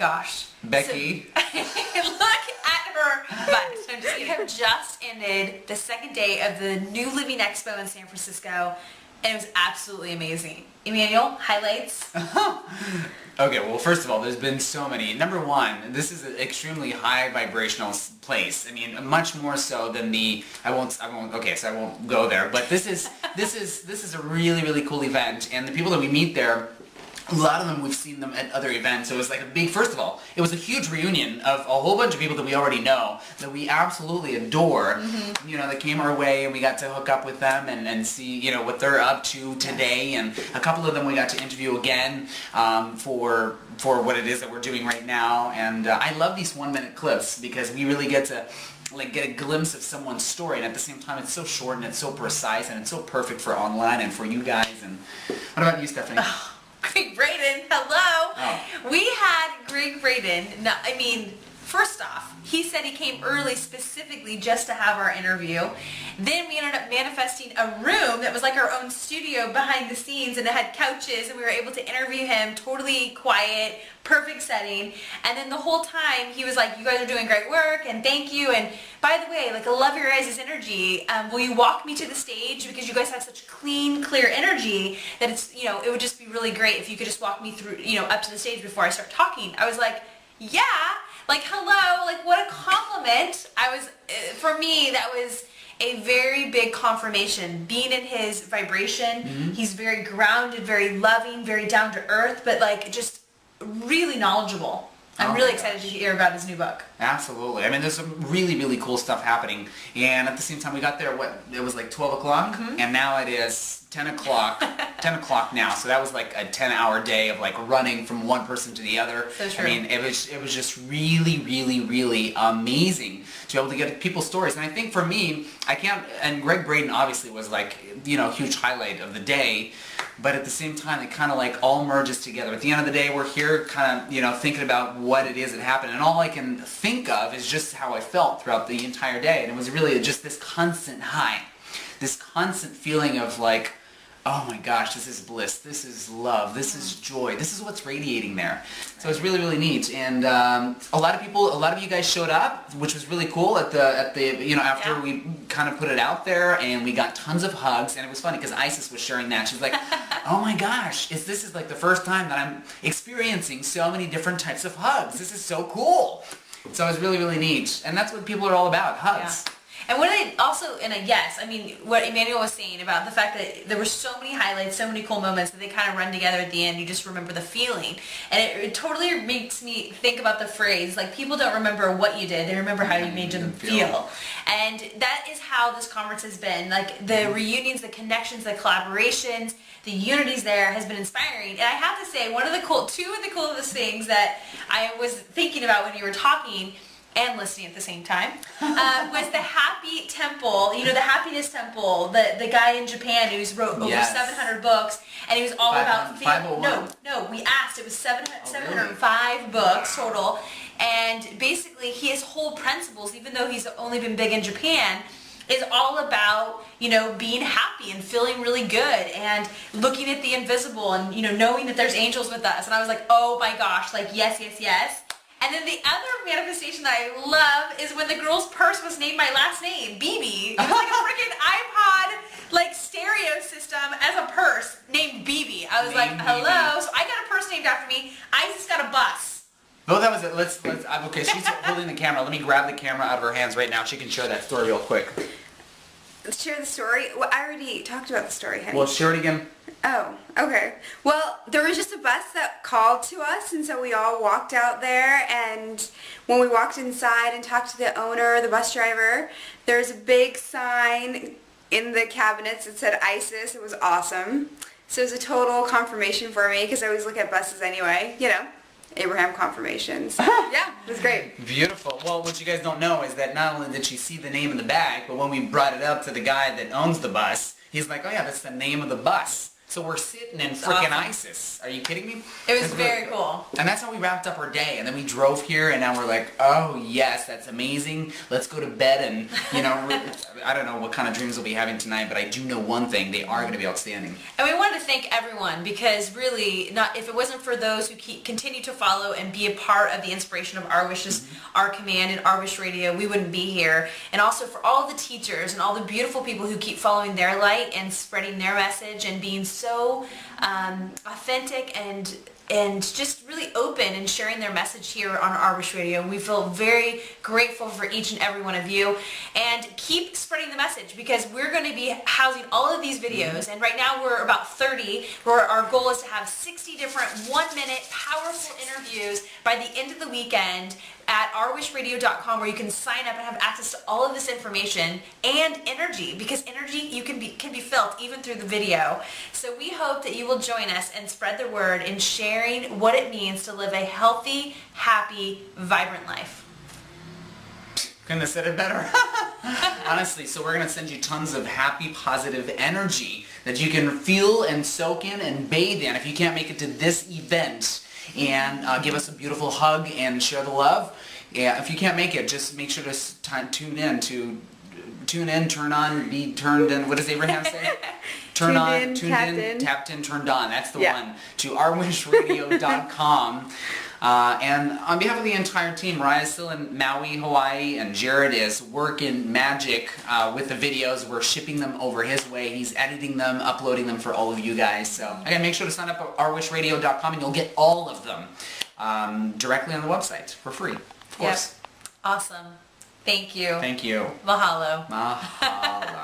gosh. Becky. So, look at her butt. We have just ended the second day of the New Living Expo in San Francisco, and it was absolutely amazing. Emmanuel, highlights? Okay, well, first of all, there's been so many. Number one, this is an extremely high vibrational place. I mean, much more so than I won't go there, but this is a really, really cool event, and the people that we meet there, a lot of them, we've seen them at other events, so it was like a big, first of all, it was a huge reunion of a whole bunch of people that we already know, that we absolutely adore, you know, that came our way, and we got to hook up with them and see, you know, what they're up to today, and a couple of them we got to interview again for what it is that we're doing right now, and I love these 1-minute clips, because we really get to get a glimpse of someone's story, and at the same time it's so short and it's so precise and it's so perfect for online and for you guys. And what about you, Stephanie? Greg Braden, hello. Oh. We had Greg Braden. No, I mean, first off, he said he came early specifically just to have our interview. Then we ended up manifesting a room that was like our own studio behind the scenes, and it had couches, and we were able to interview him, totally quiet, perfect setting. And then the whole time he was like, you guys are doing great work, and thank you, and by the way, like, I love your guys' energy. Will you walk me to the stage, because you guys have such clean, clear energy that it's, you know, it would just be really great if you could just walk me through, you know, up to the stage before I start talking. I was like, yeah, like, hello, like, what a compliment. For me, that was a very big confirmation. Being in his vibration, he's very grounded, very loving, very down to earth, but like just really knowledgeable. I'm really excited to hear about his new book. Absolutely. I mean, there's some really, really cool stuff happening. And at the same time, we got there, it was like 12 o'clock, and now it is 10 o'clock, 10 o'clock now. So that was like a 10-hour day of like running from one person to the other. So true. I mean, it was just really, really, really amazing to be able to get people's stories. And I think for me, and Greg Braden obviously was like, you know, a huge highlight of the day. But at the same time, it kind of like all merges together. At the end of the day, we're here kind of, you know, thinking about what it is that happened. And all I can think of is just how I felt throughout the entire day. And it was really just this constant high, this constant feeling of like, oh my gosh, this is bliss, this is love, this is joy, this is what's radiating there. So it's really, really neat. And a lot of you guys showed up, which was really cool at the you know, after we kind of put it out there, and we got tons of hugs. And it was funny because Isis was sharing that. She was like, oh my gosh, this is like the first time that I'm experiencing so many different types of hugs. This is so cool. So it was really, really neat. And that's what people are all about, hugs. Yeah. And what I also, I mean, what Emmanuel was saying about the fact that there were so many highlights, so many cool moments that they kind of run together at the end. You just remember the feeling. And it totally makes me think about the phrase, like, people don't remember what you did, they remember how you made them feel. And that is how this conference has been. Like, the reunions, the connections, the collaborations, the unities there has been inspiring. And I have to say, two of the coolest things that I was thinking about when you were talking and listening at the same time, was the Happy Temple, you know, the Happiness Temple, the guy in Japan who's wrote over 700 books, and he was all about... 501. No, we asked. It was 705 books total, and basically his whole principles, even though he's only been big in Japan, is all about, you know, being happy and feeling really good and looking at the invisible and, you know, knowing that there's angels with us. And I was like, oh my gosh, like, yes, yes, yes. And then the other manifestation that I love is when the girl's purse was named my last name, BB. It was like a freaking iPod, like, stereo system as a purse named BB. I was like, hello. So I got a purse named after me. Isis got a bus. Oh, that was it. Okay, she's holding the camera. Let me grab the camera out of her hands right now. She can share that story real quick. Let's share the story. Well, I already talked about the story, honey. Well, share it again. Oh, okay. Well, there was just a bus that called to us, and so we all walked out there, and when we walked inside and talked to the owner, the bus driver, there's a big sign in the cabinets that said ISIS. It was awesome. So it was a total confirmation for me, because I always look at buses anyway, you know. Abraham confirmations. Yeah, it was great. Beautiful. Well, what you guys don't know is that not only did she see the name in the bag, but when we brought it up to the guy that owns the bus, he's like, oh yeah, that's the name of the bus. So we're sitting in It's frickin' awesome. ISIS. Are you kidding me? It was It's very really- cool. And that's how we wrapped up our day. And then we drove here, and now we're like, oh yes, that's amazing. Let's go to bed. And I don't know what kind of dreams we'll be having tonight, but I do know one thing: they are going to be outstanding. And we wanted to thank everyone because really, if it wasn't for those who continue to follow and be a part of the inspiration of Our Wishes, Our Command, and Our Wish Radio, we wouldn't be here. And also for all the teachers and all the beautiful people who keep following their light and spreading their message and being so authentic and just really open and sharing their message here on Our Wish Radio. We feel very grateful for each and every one of you, and keep spreading the message because we're going to be housing all of these videos, and right now we're about 30, where our goal is to have 60 different 1-minute powerful interviews by the end of the weekend at ourwishradio.com, where you can sign up and have access to all of this information and energy, because energy can be felt even through the video. So we hope that you will join us and spread the word in sharing what it means to live a healthy, happy, vibrant life. Couldn't have said it better. Honestly, so we're going to send you tons of happy, positive energy that you can feel and soak in and bathe in. If you can't make it to this event, and give us a beautiful hug and share the love. Yeah, if you can't make it, just make sure to tune in, turn on, be turned in. What does Abraham say? Tuned in, tapped in, turned on. That's the one. To ourwishradio.com. And on behalf of the entire team, Mariah's still in Maui, Hawaii, and Jared is working magic with the videos. We're shipping them over his way. He's editing them, uploading them for all of you guys. So again, make sure to sign up at ourwishradio.com, and you'll get all of them directly on the website for free, of course. Yep. Awesome. Thank you. Thank you. Mahalo. Mahalo.